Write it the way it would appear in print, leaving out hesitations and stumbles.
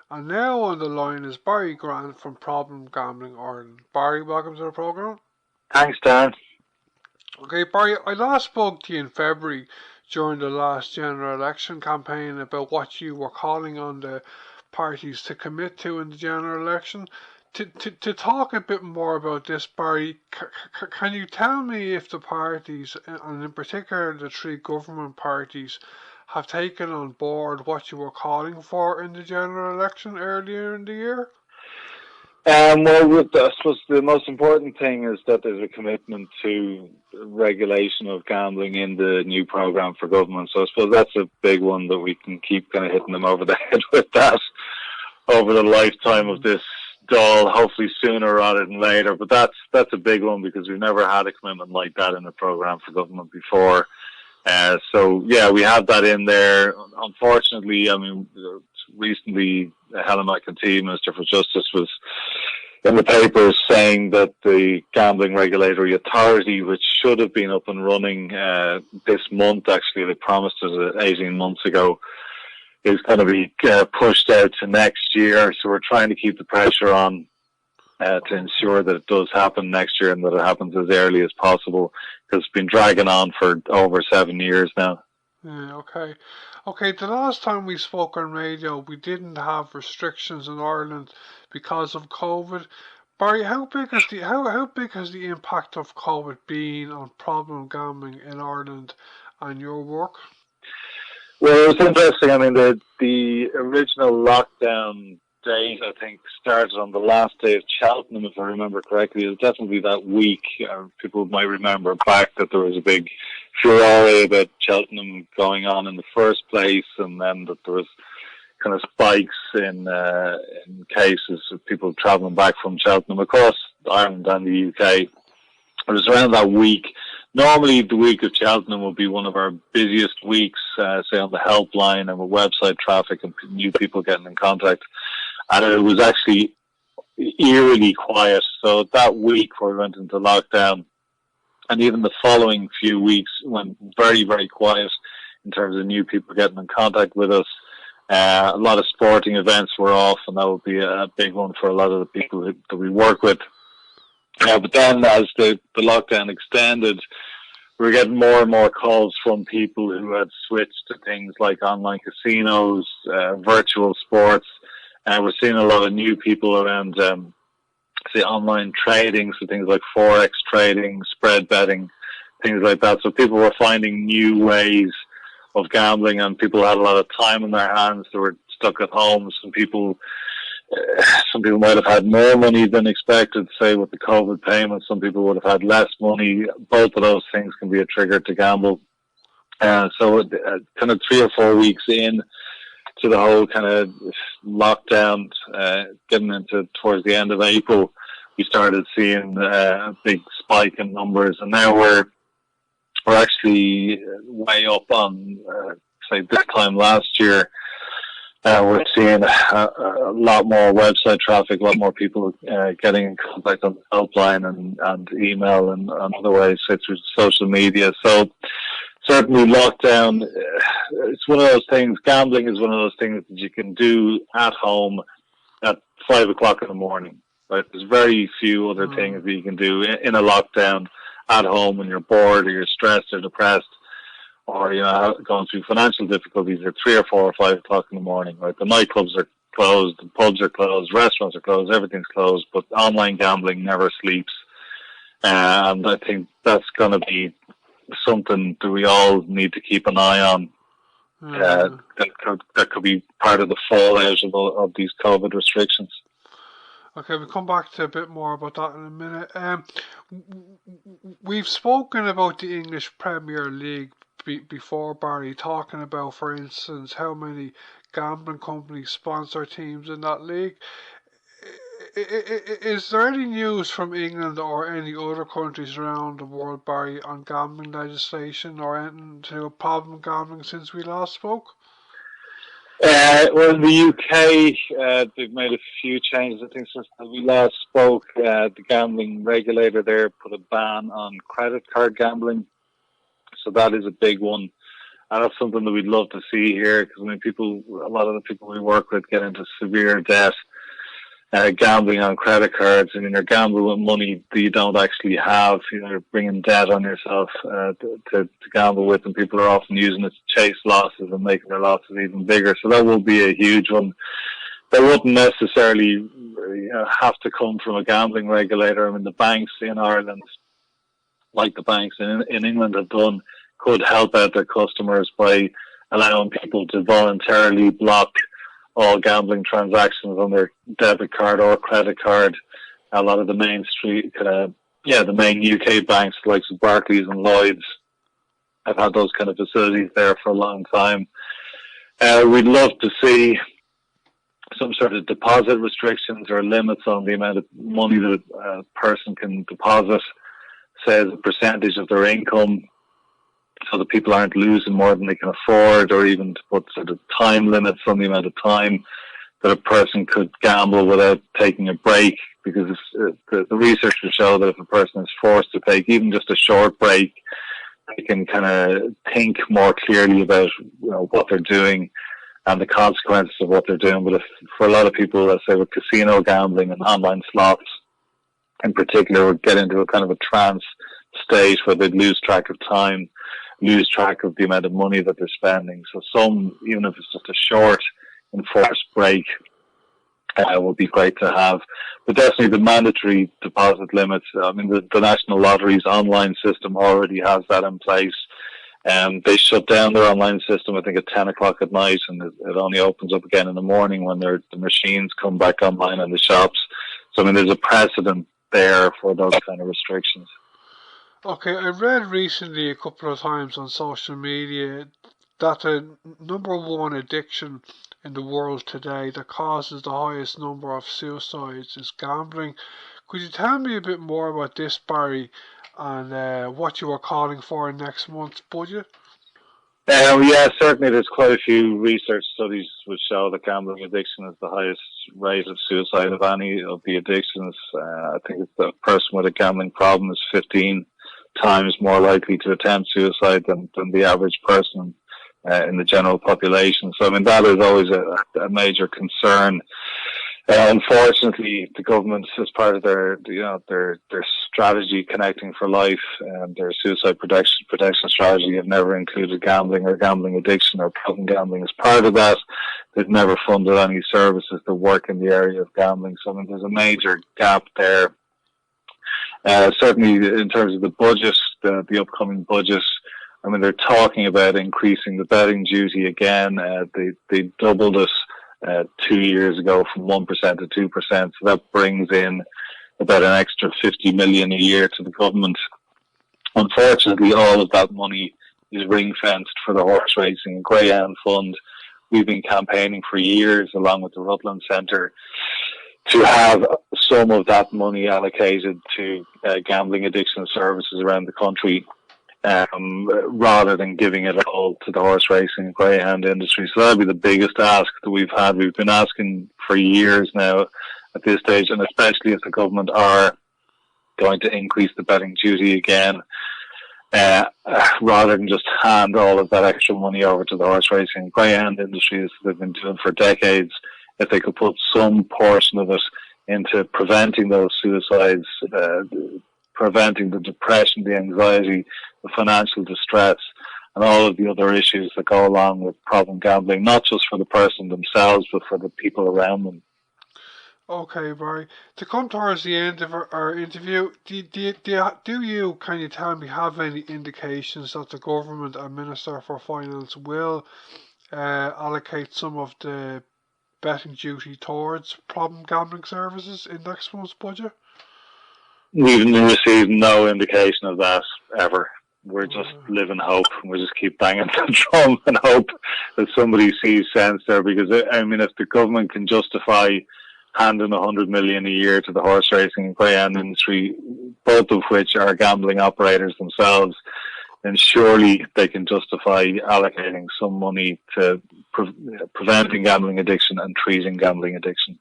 And now on the line is Barry Grant from Problem Gambling Ireland. Barry, welcome to the programme. Thanks, Dan. Okay, Barry, I last spoke to you in February during the last general election campaign about what you were calling on the parties to commit to in the general election. To talk a bit more about this, Barry, can you tell me if the parties, and in particular the three government parties, have taken on board what you were calling for in the general election earlier in the year? I suppose the most important thing is that there's a commitment to regulation of gambling in the new programme for government. So I suppose that's a big one that we can keep kind of hitting them over the head with that over the lifetime of this doll, hopefully sooner rather than later. But that's a big one because we've never had a commitment like that in the programme for government before. So yeah, we have that in there. Unfortunately, I mean, recently Helen McEntee, Minister for Justice, was in the papers saying that the Gambling Regulatory Authority, which should have been up and running this month, actually they promised us 18 months ago, is going to be pushed out to next year. So we're trying to keep the pressure on to ensure that it does happen next year and that it happens as early as possible, because it's been dragging on for over 7 years now. Yeah, okay. Okay, the last time we spoke on radio, we didn't have restrictions in Ireland because of COVID. Barry, how big has the impact of COVID been on problem gambling in Ireland and your work? Well, it was interesting. I mean, the original lockdown date, I think, started on the last day of Cheltenham, if I remember correctly. It was definitely that week. People might remember back that there was a big furore about Cheltenham going on in the first place, and then that there was kind of spikes in cases of people travelling back from Cheltenham across Ireland and the UK. It was around that week. Normally, the week of Cheltenham will be one of our busiest weeks, say on the helpline and with website traffic and new people getting in contact. And it was actually eerily quiet. So that week where we went into lockdown, and even the following few weeks went very, very quiet in terms of new people getting in contact with us. A lot of sporting events were off, and that would be a big one for a lot of the people that we work with. But then as the lockdown extended, we were getting more and more calls from people who had switched to things like online casinos, virtual sports. We're seeing a lot of new people around, say, online trading, so things like Forex trading, spread betting, things like that. So people were finding new ways of gambling, and people had a lot of time on their hands. They were stuck at home. Some people might have had more money than expected, say, with the COVID payments. Some people would have had less money. Both of those things can be a trigger to gamble. So kind of 3 or 4 weeks in to the whole kind of lockdown, getting into towards the end of April, we started seeing a big spike in numbers, and now we're actually way up on, say, this time last year. We're seeing a lot more website traffic, a lot more people getting in contact on the helpline and email and other ways, say, through social media. So certainly lockdown, it's one of those things, gambling is one of those things that you can do at home at 5 o'clock in the morning. Right? There's very few other things that you can do in a lockdown at home when you're bored or you're stressed or depressed, or going through financial difficulties at 3 or 4 or 5 o'clock in the morning. Right? The nightclubs are closed, the pubs are closed, restaurants are closed, everything's closed, but online gambling never sleeps. And I think that's going to be something that we all need to keep an eye on. That could be part of the fallout of these COVID restrictions. Okay, we'll come back to a bit more about that in a minute. We've spoken about the English Premier League before, Barry, talking about, for instance, how many gambling companies sponsor teams in that league. Is there any news from England or any other countries around the world, Barry, on gambling legislation or anything to do with problem gambling since we last spoke? Well, in the UK, they've made a few changes. I think since we last spoke, the Gambling Regulator there put a ban on credit card gambling. So that is a big one. And that's something that we'd love to see here, because I mean, a lot of the people we work with get into severe debt, gambling on credit cards. I mean, you're gambling with money that you don't actually have. You're bringing debt on yourself to gamble with, and people are often using it to chase losses and making their losses even bigger. So that will be a huge one. That wouldn't necessarily have to come from a gambling regulator. I mean, the banks in Ireland, like the banks in England have done, could help out their customers by allowing people to voluntarily block all gambling transactions on their debit card or credit card. A lot of the the main UK banks, like Barclays and Lloyds, have had those kind of facilities there for a long time. We'd love to see some sort of deposit restrictions or limits on the amount of money that a person can deposit, say as a percentage of their income, so that people aren't losing more than they can afford, or even to put sort of time limits on the amount of time that a person could gamble without taking a break, because the research will show that if a person is forced to take even just a short break, they can kind of think more clearly about what they're doing and the consequences of what they're doing. But if, for a lot of people, let's say with casino gambling and online slots in particular, would get into a kind of a trance state where they'd lose track of time, lose track of the amount of money that they're spending. So even if it's just a short enforced break, would be great to have. But definitely the mandatory deposit limits. I mean, the National Lottery's online system already has that in place. They shut down their online system, I think, at 10 o'clock at night, and it only opens up again in the morning when the machines come back online in the shops. So, I mean, there's a precedent there for those kind of restrictions. Okay, I read recently a couple of times on social media that the number one addiction in the world today that causes the highest number of suicides is gambling. Could you tell me a bit more about this, Barry, and what you are calling for in next month's budget? Yeah, certainly there's quite a few research studies which show that gambling addiction is the highest rate of suicide of any of the addictions. I think it's a person with a gambling problem is 15 times more likely to attempt suicide than the average person in the general population. So, I mean, that is always a major concern. Unfortunately, the government, as part of their strategy, Connecting for Life, their suicide protection strategy, have never included gambling or gambling addiction or problem gambling as part of that. They've never funded any services that work in the area of gambling. So, I mean, there's a major gap there. Certainly, in terms of the budget, the upcoming budget, I mean, they're talking about increasing the betting duty again. They doubled it 2 years ago from 1% to 2%. So that brings in about an extra 50 million a year to the government. Unfortunately, all of that money is ring fenced for the horse racing and greyhound fund. We've been campaigning for years, along with the Rutland Centre, to have some of that money allocated to gambling addiction services around the country, rather than giving it all to the horse racing and greyhound industry. So that'll be the biggest ask that we've had. We've been asking for years now at this stage, and especially if the government are going to increase the betting duty again, rather than just hand all of that extra money over to the horse racing and greyhound industry, as they've been doing for decades. If they could put some portion of it into preventing those suicides, preventing the depression, the anxiety, the financial distress, and all of the other issues that go along with problem gambling, not just for the person themselves, but for the people around them. Okay, Barry. To come towards the end of our interview, do you, can you tell me, have any indications that the government and Minister for Finance will allocate some of the betting duty towards problem gambling services in next month's budget? We've received no indication of that ever. We're just live in hope. We just keep banging the drum and hope that somebody sees sense there. Because, I mean, if the government can justify handing 100 million a year to the horse racing and greyhound industry, both of which are gambling operators themselves, then surely they can justify allocating some money to preventing gambling addiction and treating gambling addiction.